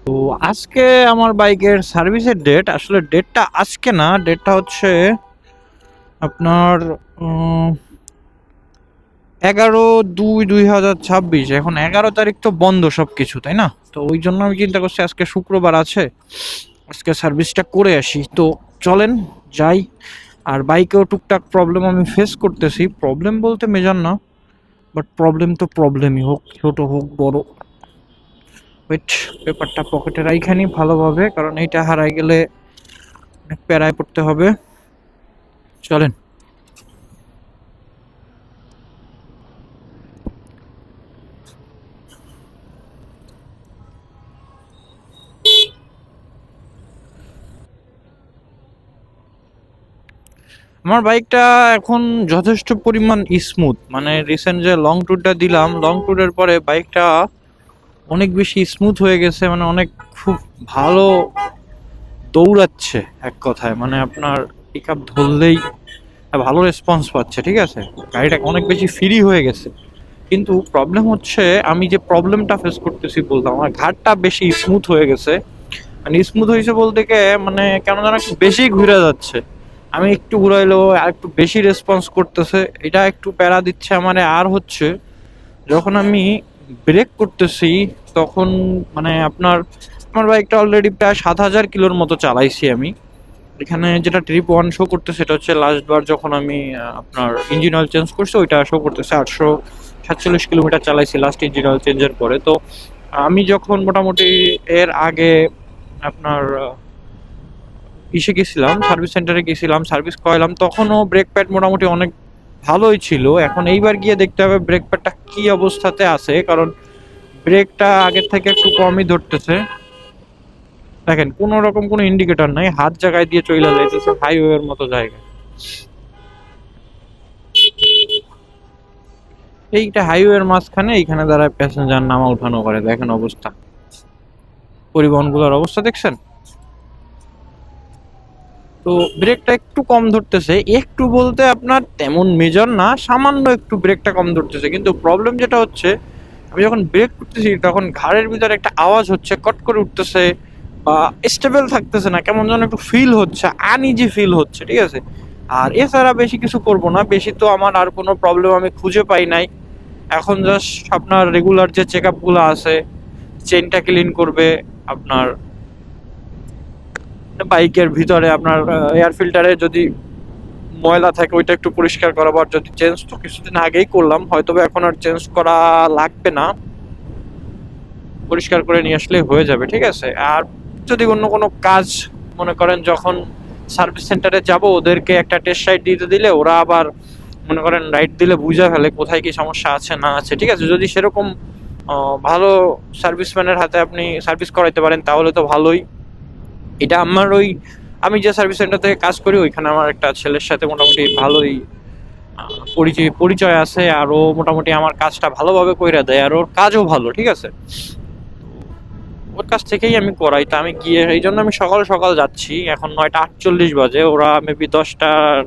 তো আজকে আমার বাইকের সার্ভিসের ডেট, আসলে ডেটটা আজকে না, ডেটটা হচ্ছে আপনার 11/2/2026। এখন 11 তারিখ তো বন্ধ সব কিছু, তাই না? তো ওই জন্য আমি চিন্তা করছি আজকে শুক্রবার আছে, আজকে সার্ভিসটা করে আসি। তো চলেন যাই। আর বাইকেও টুকটাক প্রবলেম আমি ফেস করতেছি, প্রবলেম বলতে মেজর না, বাট প্রবলেম তো প্রবলেমই, হোক ছোট হোক বড়। ওয়েট, পেপারটা পকেটে রাইখানি ভালোভাবে, কারণ এইটা হারাই গেলে অনেক প্যারায় পড়তে হবে। চলেন। আমার বাইকটা এখন যথেষ্ট পরিমাণ স্মুথ, মানে রিসেন্ট যে লং ট্যুরটা দিলাম, লং ট্যুরের পরে বাইকটা অনেক বেশি স্মুথ হয়ে গেছে, মানে অনেক খুব ভালো দৌড়াচ্ছে। এক কথায় মানে আপনার পিক আপ ধরলেই ভালো রেসপন্স পাচ্ছে, ঠিক আছে। গাড়িটা অনেক বেশি ফ্রি হয়ে গেছে। কিন্তু প্রবলেম হচ্ছে, আমি যে প্রবলেমটা ফেস করতেছি বলতাম, আমার ঘাটটা বেশি স্মুথ হয়ে গেছে। মানে স্মুথ হয়েছে বলতে কে, মানে কেন যেন একটু বেশি ঘুরে যাচ্ছে। আমি একটু ঘুরাইলেও আর একটু বেশি রেসপন্স করতেছে, এটা একটু প্যারা দিচ্ছে আমারে। আর হচ্ছে যখন আমি ব্রেক করতেছি তখন মানে আপনার, আমার বাইকটা অলরেডি প্রায় 7,000 কিলোর মতো চালাইছি আমি। এখানে যেটা ট্রিপ ওয়ান শো করতে, সেটা হচ্ছে লাস্ট বার যখন আমি আপনার ইঞ্জিন অয়েল চেঞ্জ করছি, ওইটা শো করতেছে 847 কিলোমিটার চালাইছি লাস্ট ইঞ্জিন অয়েল চেঞ্জের পরে। তো আমি যখন মোটামুটি এর আগে আপনার ইসে গেছিলাম, সার্ভিস সেন্টারে গেছিলাম, সার্ভিস করাইলাম, তখনও ব্রেক প্যাড মোটামুটি অনেক ভালোই ছিল। এখন এইবার গিয়ে দেখতে হবে ব্রেক প্যাডটা কি অবস্থাতে আছে, কারণ ব্রেকটা আগের থেকে একটু কমই ধরতেছে। দেখেন কোনো রকম কোনো ইন্ডিকেটর নাই, হাত জায়গায় দিয়ে চলে যাইতেছে হাইওয়ের মতো জায়গায়। এইটা হাইওয়ের মাঝখানে, এইখানে দাঁড়ায় প্যাসেঞ্জার নামা উঠানো করে, দেখেন অবস্থা, পরিবহনগুলোর অবস্থা দেখছেন। তো ব্রেকটা একটু কম ধরতেছে, একটু বলতে আপনার তেমন মেজর না, সামান্য একটু ব্রেকটা কম ধরতেছে। কিন্তু প্রবলেম যেটা হচ্ছে, আমি যখন ব্রেক করতেছি তখন ঘাড়ের ভিতরে একটা আওয়াজ হচ্ছে, কট করে উঠতেছে, বা স্টেবল থাকতেছে না, কেমন যেন একটু ফিল হচ্ছে, আনইজি ফিল হচ্ছে, ঠিক আছে। আর এছাড়া বেশি কিছু করব না, বেশি তো আমার আর কোনো প্রবলেম আমি খুঁজে পাই নাই। এখন জাস্ট আপনার রেগুলার যে চেক আপগুলো আছে, চেনটা ক্লিন করবে, আপনার বাইকের ভিতরে আপনার এয়ার ফিল্টারে যদি ময়লা থাকে ওইটা একটু পরিষ্কার করাবো। আর যদি চেঞ্জ তো কিছুদিন আগেই করলাম, হয়তো এখন আর চেঞ্জ করা লাগবে না, পরিষ্কার করে নিয়ে আসলে হয়ে যাবে, ঠিক আছে। আর যদি অন্য কোনো কাজ মনে করেন, যখন সার্ভিস সেন্টারে যাব, ওদেরকে একটা টেস্ট রাইড দিতে দিলে ওরা আবার মনে করেন রাইড দিলে বুঝা ফেলে কোথায় কি সমস্যা আছে না আছে, ঠিক আছে। যদি সেরকম ভালো সার্ভিসম্যানের হাতে আপনি সার্ভিস করাইতে পারেন তাহলে তো ভালোই। এটা আমার ওই, আমি যে সার্ভিস সেন্টার থেকে কাজ করি ওইখানে আমার একটা ছেলের সাথে মোটামুটি ভালোই পরিচয় পরিচয় আছে। আর ও মোটামুটি আমার কাজটা ভালোভাবে কইরা দেয়, আর ওর কাজও ভালো, ঠিক আছে। ওর কাছ থেকেই আমি করাই। তা আমি গিয়ে, এই জন্য আমি সকাল সকাল যাচ্ছি। এখন 9টা 48 বাজে, ওরা মেবি 10টার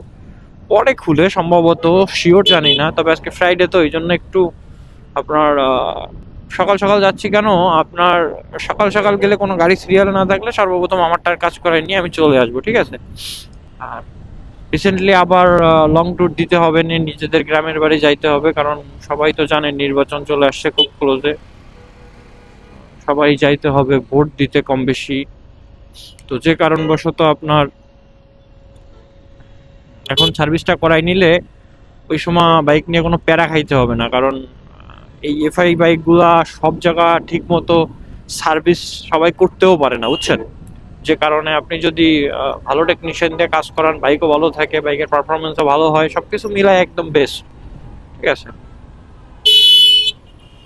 পরে খুলে সম্ভবত, শিওর জানি না। তবে আজকে ফ্রাইডে তো এই জন্য একটু আপনার সকাল সকাল যাচ্ছি। কেন আপনার সকাল সকাল গেলে কোনো গাড়ি সিরিয়াল না থাকলে সর্বপ্রথম আমারটার কাজ করাই নিয়ে আমি চলে আসবো, ঠিক আছে। আর রিসেন্টলি আবার লং ট্যুর দিতে হবে, নিজেদের গ্রামের বাড়ি যাইতে হবে, কারণ সবাই তো জানেন নির্বাচন চলে আসছে খুব ক্লোজে, সবাই যাইতে হবে ভোট দিতে কম বেশি। তো যে কারণবশত আপনার এখন সার্ভিসটা করাই নিলে ওই সময় বাইক নিয়ে কোনো প্যারা খাইতে হবে না, কারণ এই এফআই বাইকগুলা সব জায়গা ঠিক মতো সার্ভিস সবাই করতেও পারে না, বুঝছেন। যে কারণে আপনি যদি ভালো টেকনিশিয়ান দিয়ে কাজ করান, বাইকও ভালো থাকে, বাইকের পারফরমেন্সও ভালো হয়, সবকিছু মিলায় একদম বেস্ট, ঠিক আছে।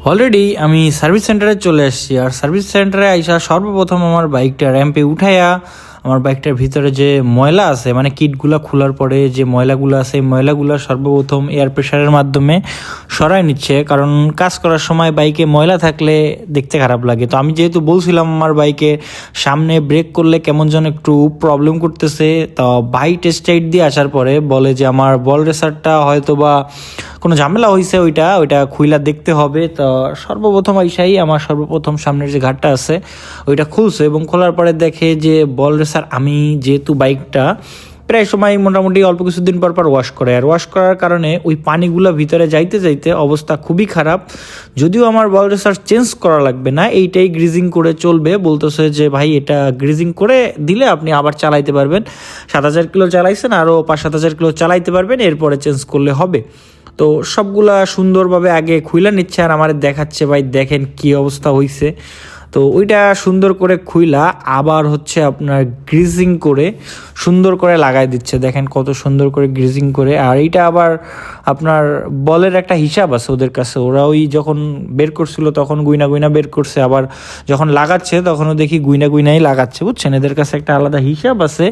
অলরেডি আমি সার্ভিস সেন্টারে চলে আসছি। আর সার্ভিস সেন্টারে আইসা সর্বপ্রথম আমার বাইকটা র্যাম্পে উঠাইয়া আমার বাইকটার ভিতরে যে ময়লা আছে, মানে কিটগুলো খোলার পরে যে ময়লাগুলো আছে, এই ময়লাগুলো সর্বপ্রথম এয়ার প্রেশারের মাধ্যমে সরাই নিচ্ছে। কারণ কাজ করার সময় বাইকে ময়লা থাকলে দেখতে খারাপ লাগে। তো আমি যেহেতু বলছিলাম আমার বাইকে সামনে ব্রেক করলে কেমন যেন একটু প্রবলেম করতেছে, তো ভাই টেস্ট রাইড দিয়ে আসার পরে বলে যে আমার বল রেসারটা হয়তো বা কোনো ঝামেলা হয়েছে, ওইটা খুইলা দেখতে হবে। তো সর্বপ্রথম আইসাই আমার সর্বপ্রথম সামনের যে ঘাটটা আছে ওইটা খুলছে, এবং খোলার পরে দেখে যে বল রেসার, আমি যেহেতু বাইকটা প্রায় সময় মোটামুটি অল্প কিছুদিন পর পর ওয়াশ করে, আর ওয়াশ করার কারণে ওই পানিগুলো ভিতরে যাইতে যাইতে অবস্থা খুবই খারাপ। যদিও আমার বল রেসার চেঞ্জ করা লাগবে না, এইটাই গ্রিজিং করে চলবে। বলতেছে যে ভাই এটা গ্রিজিং করে দিলে আপনি আবার চালাইতে পারবেন, 7,000 কিলো চালাইছেন, আরও 5-7,000 কিলো চালাইতে পারবেন, এরপরে চেঞ্জ করলে হবে। তো সবগুলা সুন্দরভাবে আগে খুইলা নিচ্ছে আর আমার দেখাচ্ছে, ভাই দেখেন কি অবস্থা হয়েছে। তো ওইটা সুন্দর করে খুইলা আবার হচ্ছে আপনার গ্রিজিং করে সুন্দর করে লাগাই দিচ্ছে, দেখেন কত সুন্দর করে গ্রিজিং করে। আর এইটা আবার আপনার বলের একটা হিসাব আছে ওদের কাছে, ওরা ওই যখন বের করছিল তখন গুইনা গুইনা বের করছে, আবার যখন লাগাচ্ছে তখনও দেখি গুইনা গুইনাই লাগাচ্ছে, বুঝছেন। এদের কাছে একটা আলাদা হিসাব আছে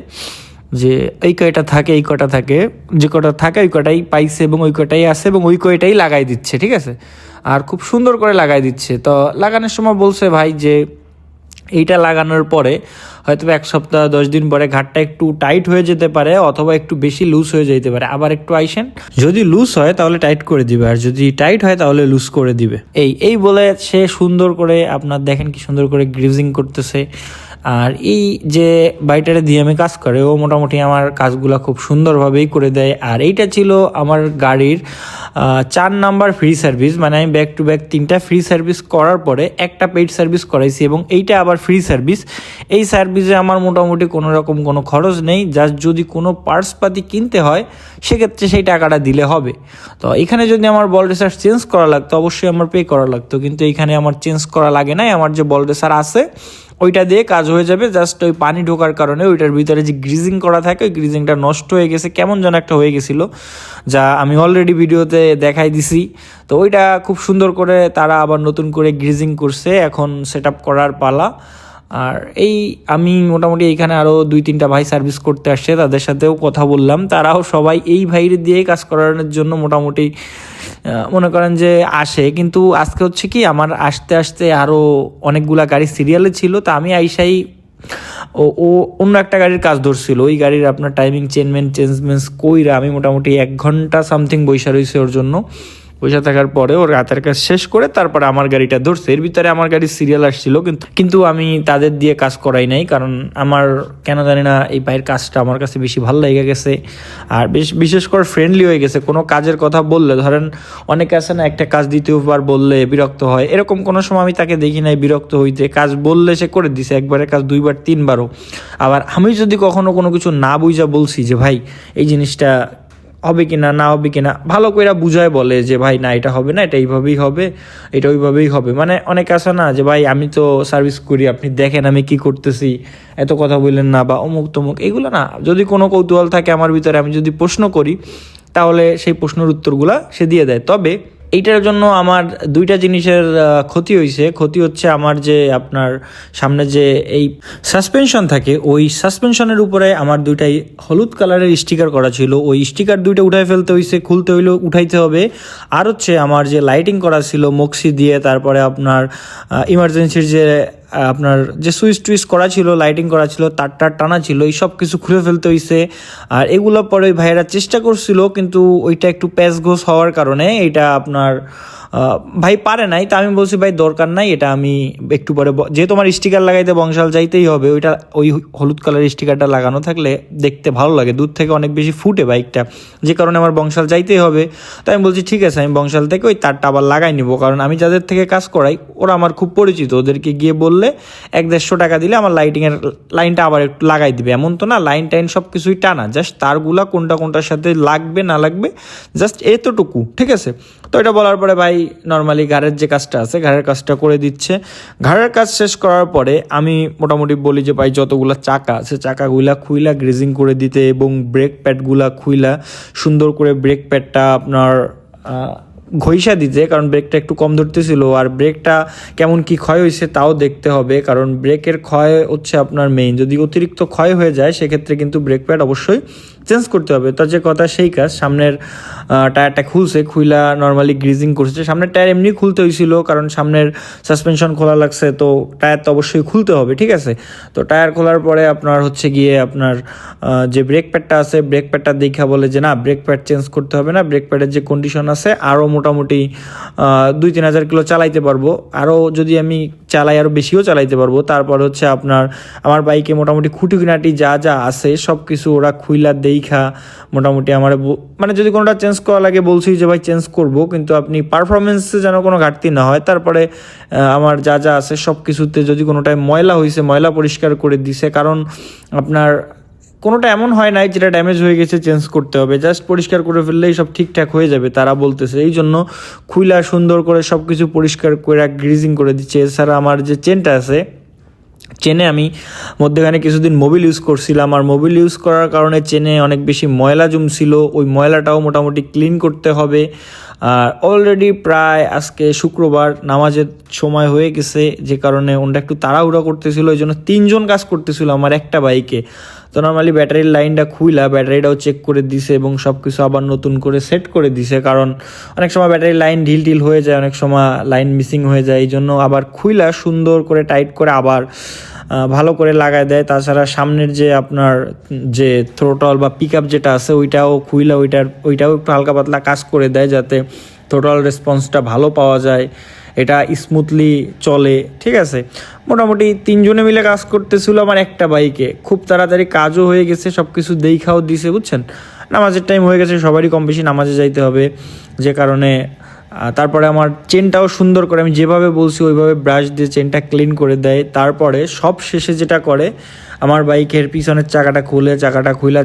যে এই কয়টা থাকে, এই কটা থাকে, যে কটা থাকে ওই কটাই পাইছে এবং ওই কটাই আছে এবং ওই কয়টাই লাগাই দিচ্ছে, ঠিক আছে। আর খুব সুন্দর করে লাগাই দিচ্ছে। তো লাগানোর সময় বলছে ভাই যে এইটা লাগানোর পরে হয়তো 1 সপ্তাহ 10 দিন পরে ঘাটটা একটু টাইট হয়ে যেতে পারে, অথবা একটু বেশি লুজ হয়ে যেতে পারে, আবার একটু আইসেন, যদি লুজ হয় তাহলে টাইট করে দিবে, আর যদি টাইট হয় তাহলে লুজ করে দিবে। এই বলে সে সুন্দর করে, আপনার দেখেন কি সুন্দর করে গ্রিজিং করতেছে। আর এই যে বাইটারে দিয়ে আমি কাজ করে, ও মোটামুটি আমার কাজগুলো খুব সুন্দরভাবেই করে দেয়। আর এইটা ছিল আমার গাড়ির 4 নাম্বার ফ্রি সার্ভিস, মানে আমি ব্যাক টু ব্যাক 3টা ফ্রি সার্ভিস করার পরে একটা পেইড সার্ভিস করাইছি, এবং এইটা আবার ফ্রি সার্ভিস। এই সার্ভিসে আমার মোটামুটি কোনো রকম কোনো খরচ নেই, জাস্ট যদি কোনো পার্টসপাতি কিনতে হয় সেক্ষেত্রে সেই টাকাটা দিলে হবে। তো এখানে যদি আমার বল রেসার চেঞ্জ করা লাগতো অবশ্যই আমার পে করা লাগতো, কিন্তু এখানে আমার চেঞ্জ করা লাগে নাই, আমার যে বল রেসার আছে ওইটা দিয়ে কাজ হয়ে যাবে। জাস্ট ওই পানি ঢোকার কারণে ওইটার ভিতরে যে গ্রিজিং করা থাকে ওই গ্রিজিংটা নষ্ট হয়ে গেছে, কেমন যেন একটা হয়ে গেছিলো, যা আমি অলরেডি ভিডিওতে দেখাই দিছি। তো ওইটা খুব সুন্দর করে তারা আবার নতুন করে গ্রিজিং করছে, এখন সেট আপ করার পালা। আর এই আমি মোটামুটি এইখানে আরও 2-3টা ভাই সার্ভিস করতে আসছে, তাদের সাথেও কথা বললাম, তারাও সবাই এই ভাইরে দিয়েই কাজ করানোর জন্য মোটামুটি মনে করেন যে আসে। কিন্তু আজকে হচ্ছে কি আমার আসতে আসতে আরও অনেকগুলা গাড়ি সিরিয়ালে ছিল, তা আমি আইসাই ও অন্য একটা গাড়ির কাজ ধরছিল, ওই গাড়ির আপনার টাইমিং চেঞ্জমেন্টস কইরা আমি মোটামুটি 1 ঘন্টা সামথিং বৈশা রয়েছে ওর জন্য। বসে থাকার পরে ওর রাতের কাজ শেষ করে তারপরে আমার গাড়িটা ধরছে, এর ভিতরে আমার গাড়ির সিরিয়াল আসছিল, কিন্তু আমি তাদের দিয়ে কাজ করাই নাই, কারণ আমার কেন জানি না এই ভাইয়ের কাজটা আমার কাছে বেশি ভালো লেগে গেছে। আর বিশেষ করে ফ্রেন্ডলি হয়ে গেছে, কোনো কাজের কথা বললে, ধরেন অনেকে আছে না একটা কাজ দ্বিতীয়বার বললে বিরক্ত হয়, এরকম কোনো সময় আমি তাকে দেখি নাই বিরক্ত হইতে। কাজ বললে সে করে দিছে, একবারের কাজ 2বার 3বারও। আবার আমি যদি কখনো কোনো কিছু না বুঝা বলছি যে ভাই এই জিনিসটা হবে কি না হবে কি না, ভালো করে বুঝায় বলে যে ভাই না এটা হবে না, এটা এইভাবেই হবে, এটা ওইভাবেই হবে। মানে অনেক আছে না যে ভাই আমি তো সার্ভিস করি, আপনি দেখেন আমি কি করতেছি, এত কথা বললেন না, বা অমুক তমুক, এগুলো না। যদি কোনো কৌতূহল থাকে আমার ভিতরে, আমি যদি প্রশ্ন করি তাহলে সেই প্রশ্নের উত্তরগুলা সে দিয়ে দেয়। তবে এইটার জন্য আমার 2টা জিনিসের ক্ষতি হয়েছে। ক্ষতি হচ্ছে আমার যে আপনার সামনে যে এই সাসপেনশন থাকে, ওই সাসপেনশনের উপরে আমার 2টাই হলুদ কালারের স্টিকার করা ছিল, ওই স্টিকার 2টা উঠাই ফেলতে হয়েছে, খুলতে হইলেও উঠাইতে হবে। আর হচ্ছে আমার যে লাইটিং করা ছিল মক্সি দিয়ে, তারপরে আপনার ইমার্জেন্সির যে আপনার যে সুইচ করা ছিল, লাইটিং করা ছিল, তার টানা ছিল, এই সব কিছু খুলে ফেলতে হয়েছে। আর এগুলো পরে ভাইয়েরা চেষ্টা করছিল, কিন্তু ওইটা একটু প্যাচ ঘোষ হওয়ার কারণে এটা আপনার ভাই পারে নাই। তা আমি বলছি ভাই দরকার নাই, এটা আমি একটু পরে, যেহেতু আমার স্টিকার লাগাইতে বংশাল যাইতেই হবে, ওইটা ওই হলুদ কালার স্টিকারটা লাগানো থাকলে দেখতে ভালো লাগে, দূর থেকে অনেক বেশি ফুটে বাইকটা, যে কারণে আমার বংশাল যাইতেই হবে। তাই আমি বলছি ঠিক আছে, আমি বংশাল থেকে ওই তারটা আবার লাগাই নিব, কারণ আমি যাদের থেকে কাজ করাই ওরা আমার খুব পরিচিত, ওদেরকে গিয়ে বললে 100-150 টাকা দিলে আমার লাইটিংয়ের লাইনটা আবার একটু লাগাই দিবে। এমন তো না লাইন টাইন সব কিছুই টানা, জাস্ট তারগুলা কোনটার সাথে লাগবে না লাগবে জাস্ট এতটুকু, ঠিক আছে। তো এটা বলার পরে ভাই নর্মালি ঘাড়ের যে কাজটা আছে ঘাড়ের কাজটা করে দিচ্ছে। ঘাড়ের কাজ শেষ করার পরে আমি মোটামুটি বলি যে ভাই যতগুলো চাকা আছে চাকাগুলা খুইলা গ্রিজিং করে দিতে, এবং ব্রেক প্যাডগুলা খুইলা সুন্দর করে ব্রেক প্যাডটা আপনার ঘইষা দিতে, কারণ ব্রেকটা একটু কম ধরতেছিল। আর ব্রেকটা কেমন কি ক্ষয় হয়েছে তাও দেখতে হবে, কারণ ব্রেকের ক্ষয় হচ্ছে আপনার মেইন। যদি অতিরিক্ত ক্ষয় হয়ে যায় সেক্ষেত্রে কিন্তু ব্রেক প্যাড অবশ্যই চেঞ্জ করতে হবে। তার যে কথা সেই কাজ, সামনের টায়ারটা খুইলা নর্মালি গ্রিজিং করছে। সামনের টায়ার এমনি খুলতে হয়েছিল, কারণ সামনের সাসপেনশন খোলা লাগছে, তো টায়ার তো অবশ্যই খুলতে হবে, ঠিক আছে। তো টায়ার খোলার পরে আপনার হচ্ছে গিয়ে আপনার যে ব্রেক প্যাডটা আছে, ব্রেক প্যাডটা দেখা বলে যে না, ব্রেক প্যাড চেঞ্জ করতে হবে না, ব্রেক প্যাডের যে কন্ডিশন আছে আরও মোটামুটি 2-3 হাজার কিলো চালাইতে পারবো, আরও যদি আমি চালাই আরও বেশিও চালাইতে পারবো। তারপর হচ্ছে আপনার আমার বাইকে মোটামুটি খুঁটিনাটি যা যা আছে সব কিছু ওরা খুইলা দেখা মোটামুটি আমার মানে যদি কোনোটা চেঞ্জ করা লাগে বলছি যে ভাই চেঞ্জ করব, কিন্তু আপনি পারফরমেন্সে যেন কোনো ঘাটতি না হয়। তারপরে আমার যা যা আছে সব কিছুতে যদি কোনোটায় ময়লা হয়েছে, ময়লা পরিষ্কার করে দিছে, কারণ আপনার কোনোটা এমন হয় নাই যেটা ড্যামেজ হয়ে গেছে চেঞ্জ করতে হবে, জাস্ট পরিষ্কার করে ফেললেই সব ঠিকঠাক হয়ে যাবে তারা বলতেছে। এই জন্য খুইলা সুন্দর করে সব কিছু পরিষ্কার করে গ্রিজিং করে দিচ্ছে। এছাড়া আমার যে চেনটা আছে, চেনে আমি মধ্যেখানে কিছুদিন মোবিল ইউজ করছিলাম, আর মোবিল ইউজ করার কারণে চেনে অনেক বেশি ময়লা জমছিল, ওই ময়লাটাও মোটামুটি ক্লিন করতে হবে। আর অলরেডি প্রায় আজকে শুক্রবার, নামাজের সময় হয়ে গেছে, যে কারণে ওটা একটু তাড়াহুড়া করতেছিল, এই জন্য 3 জন কাজ করতেছিল আমার একটা বাইকে। তো নর্মালি ব্যাটারির লাইনটা খুইলা ব্যাটারিটাও চেক করে দিছে এবং সব কিছু আবার নতুন করে সেট করে দিছে, কারণ অনেক সময় ব্যাটারির লাইন ঢিল হয়ে যায়, অনেক সময় লাইন মিসিং হয়ে যায়, এই জন্য আবার খুইলা সুন্দর করে টাইট করে আবার ভালো করে লাগায় দেয়। তাছাড়া সামনের যে আপনার যে থ্রোটল বা পিক আপ যেটা আছে ওইটাও খুইলা ওইটাও একটু হালকা পাতলা কাজ করে দেয়, যাতে থ্রোটল রেসপন্সটা ভালো পাওয়া যায়, এটা স্মুথলি চলে, ঠিক আছে। মোটামুটি 3 জনে মিলে কাজ করতেছিল আমার একটা বাইকে, খুব তাড়াতাড়ি কাজও হয়ে গেছে, সব কিছু দেখাও দিছে, বুঝছেন। নামাজের টাইম হয়ে গেছে, সবারই কম বেশি নামাজে যাইতে হবে, যে কারণে তারপরে আমার চেনটাও সুন্দর করে আমি যেভাবে বলছি ওইভাবে ব্রাশ দিয়ে চেনটা ক্লিন করে দেয়। তারপরে সব শেষে যেটা করে, আমার বাইকের পিছনের চাকাটা খুলে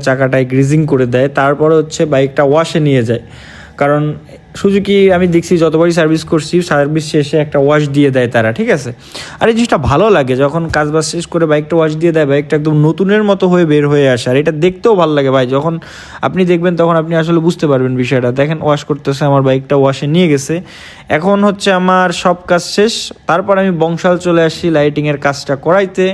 চাকাটায় গ্রিজিং করে দেয়। তারপরে হচ্ছে বাইকটা ওয়াশে নিয়ে যায়, কারণ সুজুকি আমি দেখছি যতবারই সার্ভিস করছি সার্ভিস শেষে একটা ওয়াশ দিয়ে দেয় তারা, ঠিক আছে। আর এই জিনিসটা ভালো লাগে, যখন কাজবাজ শেষ করে বাইকটা ওয়াশ দিয়ে দেয়, বাইকটা একদম নতুনের মতো হয়ে বের হয়ে আসে, আর এটা দেখতেও ভালো লাগে ভাই। যখন আপনি দেখবেন তখন আপনি আসলে বুঝতে পারবেন বিষয়টা। দেখেন ওয়াশ করতেছে, আমার বাইকটা ওয়াশে নিয়ে গেছে, এখন হচ্ছে আমার সব কাজ শেষ। তারপর আমি বংশাল চলে আসি লাইটিংয়ের কাজটা করাইতে,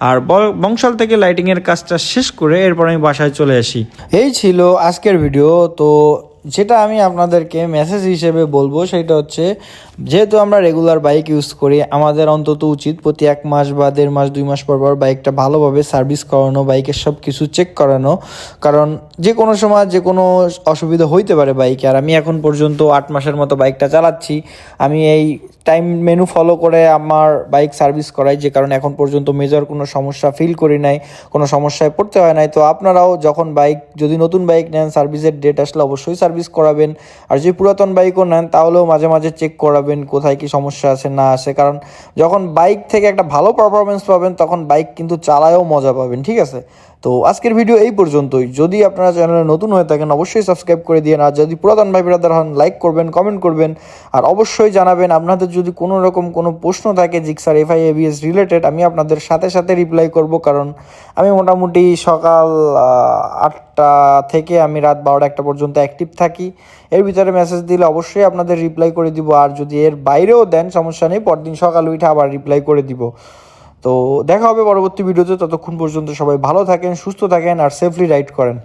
আর বংশাল থেকে লাইটিংয়ের কাজটা শেষ করে এরপর আমি বাসায় চলে আসি। এই ছিল আজকের ভিডিও। তো যেটা আমি আপনাদেরকে মেসেজ হিসেবে বলবো সেটা হচ্ছে, যেহেতু আমরা রেগুলার বাইক ইউজ করি, আমাদের অন্তত উচিত প্রতি 1 মাস বা 1.5 মাস 2 মাস পর বাইকটা ভালোভাবে সার্ভিস করানো, বাইকের সব কিছু চেক করানো, কারণ যে কোনো সময় যে কোনো অসুবিধা হইতে পারে বাইকে। আর আমি এখন পর্যন্ত 8 মাসের মতো বাইকটা চালাচ্ছি, আমি এই টাইম মেনু ফলো করে আমার বাইক সার্ভিস করাই, যে কারণে এখন পর্যন্ত মেজর কোনো সমস্যা ফিল করি নাই, কোনো সমস্যায় পড়তে হয় নাই। তো আপনারাও যখন যদি নতুন বাইক নেন, সার্ভিসের ডেট আসলে অবশ্যই সার্ভিস করাবেন, আর যদি পুরাতন বাইকও নেন তাহলেও মাঝে মাঝে চেক করাবেন কোথায় কি সমস্যা আছে না আছে, কারণ যখন বাইক থেকে একটা ভালো পারফরমেন্স পাবেন তখন বাইক কিন্তু চালায়ও মজা পাবেন, ঠিক আছে। তো আজকের ভিডিও এই পর্যন্তই। যদি আপনারা চ্যানেলে নতুন হয়ে থাকেন অবশ্যই সাবস্ক্রাইব করে দিয়ে, আর যদি পুরাতন ভাই ব্রাদার হন লাইক করবেন, কমেন্ট করবেন, আর অবশ্যই জানাবেন আপনাদের যদি কোনো রকম কোনো প্রশ্ন থাকে জিক্সার এফআই এবিএস রিলেটেড, আমি আপনাদের সাথে সাথে রিপ্লাই করব, কারণ আমি মোটামুটি সকাল 8টা থেকে আমি রাত 12টা পর্যন্ত অ্যাক্টিভ থাকি। এর ভিতরে মেসেজ দিলে অবশ্যই আপনাদের রিপ্লাই করে দিব, আর যদি এর বাইরেও দেন সমস্যা নেই, পরদিন সকাল উঠে আবার রিপ্লাই করে দিব। তো দেখা হবে পরবর্তী ভিডিওতে, ততক্ষণ পর্যন্ত সবাই ভালো থাকেন, সুস্থ থাকেন, আর সেফলি রাইড করেন।